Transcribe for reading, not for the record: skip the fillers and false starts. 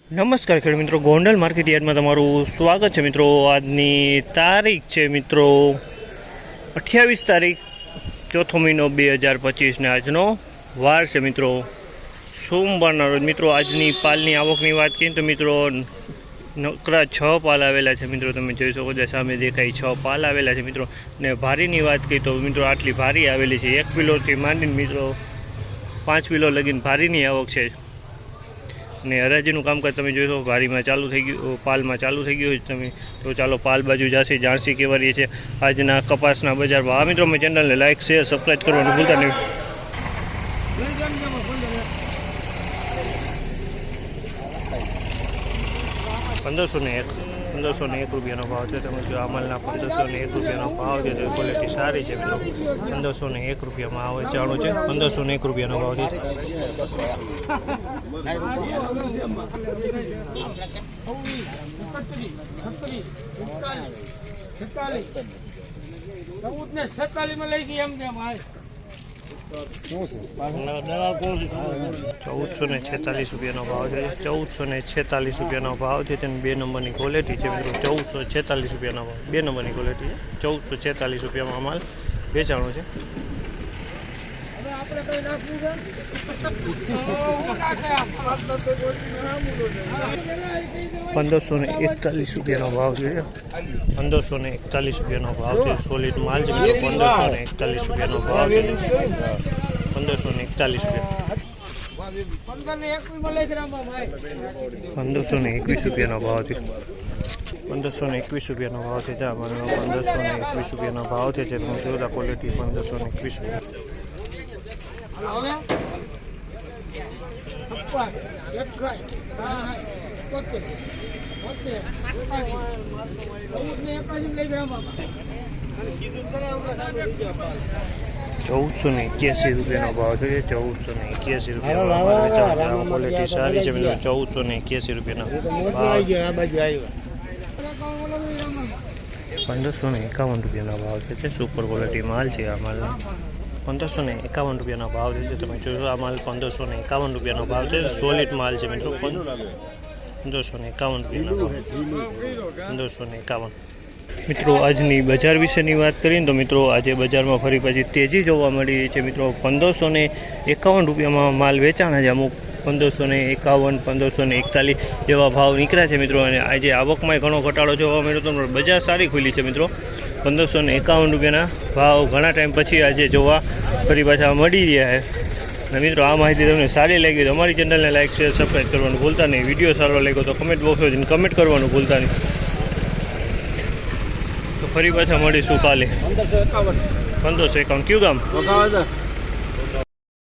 નમસ્કાર ખેડૂત મિત્રો, ગોંડલ માર્કેટ યાર્ડમાં તમારું સ્વાગત છે મિત્રો। આજની તારીખ છે મિત્રો 28 તારીખ ચોથો મહિનો 2025 ને આજનો વાર છે મિત્રો સોમવારના રોજ। મિત્રો આજની પાલની આવકની વાત કરીએ તો મિત્રો નકરા 6 પાલ આવેલા છે મિત્રો, તમે જોઈ શકો છો સામે દેખાય 6 પાલ આવેલા છે મિત્રો। ને ભારીની વાત કરીએ તો મિત્રો આટલી ભારી આવેલી છે, 1 કિલોથી માંડીને મિત્રો 5 કિલો લગીને ભારીની આવક છે। ને હરાજીનું કામકાજ તમે જોશો ભારીમાં ચાલુ થઈ ગયું, પાલમાં ચાલુ થઈ ગયું તમે તો ચાલો પાલ બાજુ જશે જાણસી કેવા રહી છે આજના કપાસના બજાર ભાવ। મિત્રો મેં ચેનલને લાઈક શેર સબસ્ક્રાઈબ કરવાનું ભૂલતા નહીં। 1501 રૂપિયાનો ભાવ છે। તમે જો અમલના 1501 રૂપિયાનો ભાવ છે, તો ક્વોલિટી સારી છે મિત્રો। 1501 રૂપિયામાં આવે ચાણું છે, 1501 રૂપિયાનો ભાવ છે। ₹1446 રૂપિયાનો ભાવ છે, 1446 રૂપિયાનો ભાવ છે। તેની 2 નંબરની ક્વોલિટી છે મિત્રો, 1446 રૂપિયાનો ભાવ, 2 નંબરની ક્વોલિટી છે। 1446 રૂપિયામાં માલ વેચાણો છે। 1541 રૂપિયાનો ભાવ છે, 1541 રૂપિયાનો ભાવ છે। સોલિડ માલ છે મિત્રો, 1541 રૂપિયાનો ભાવ છે, 1541 રૂપિયા। 1521 રૂપિયાનો ભાવ છે, 1521 રૂપિયાનો ભાવ છે। 1521 રૂપિયાનો ભાવ છે, જેનું જોરદાર ક્વોલિટી 1521 ₹1481 રૂપિયાનો ભાવ છે, 1481 રૂપિયાનો ક્વોલિટી સારી છે મિત્રો, 1481 રૂપિયાનો ભાવ। 1551 રૂપિયાનો ભાવ છે, સુપર ક્વોલિટી માલ છે આ માલ। 1551 રૂપિયાનો ભાવ છે, તમે જોશો આ માલ 1551 રૂપિયાનો ભાવ છે, સોલિડ માલ છે મિત્રો। 1551 રૂપિયાનો ભાવ, 1551। મિત્રો આજની બજાર વિશેની વાત કરીએ તો મિત્રો આજે બજારમાં ફરી પાછી તેજી જોવા મળી છે મિત્રો। 1551 રૂપિયામાં માલ વેચાણા છે, અમુક 1551, 1541 જેવા ભાવ નીકળ્યા છે મિત્રો। અને આજે આવકમાં ઘણો ઘટાડો જોવા મળ્યો તો બજાર સારી ખુલી છે મિત્રો। 1551 રૂપિયાના ભાવ ઘણા ટાઈમ પછી આજે જોવા ફરી પાછા મળી રહ્યા છે। અને મિત્રો આ માહિતી તમને સારી લાગી તો અમારી ચેનલને લાઈક શેર સબસ્ક્રાઈબ કરવાનું ભૂલતા નહીં। વિડીયો સારો લાગ્યો તો કમેન્ટ બોક્સમાં જઈને કમેન્ટ કરવાનું ભૂલતા નહીં। તો ફરી પાછા મળીશું કાલે। 1551 કયું ગામ?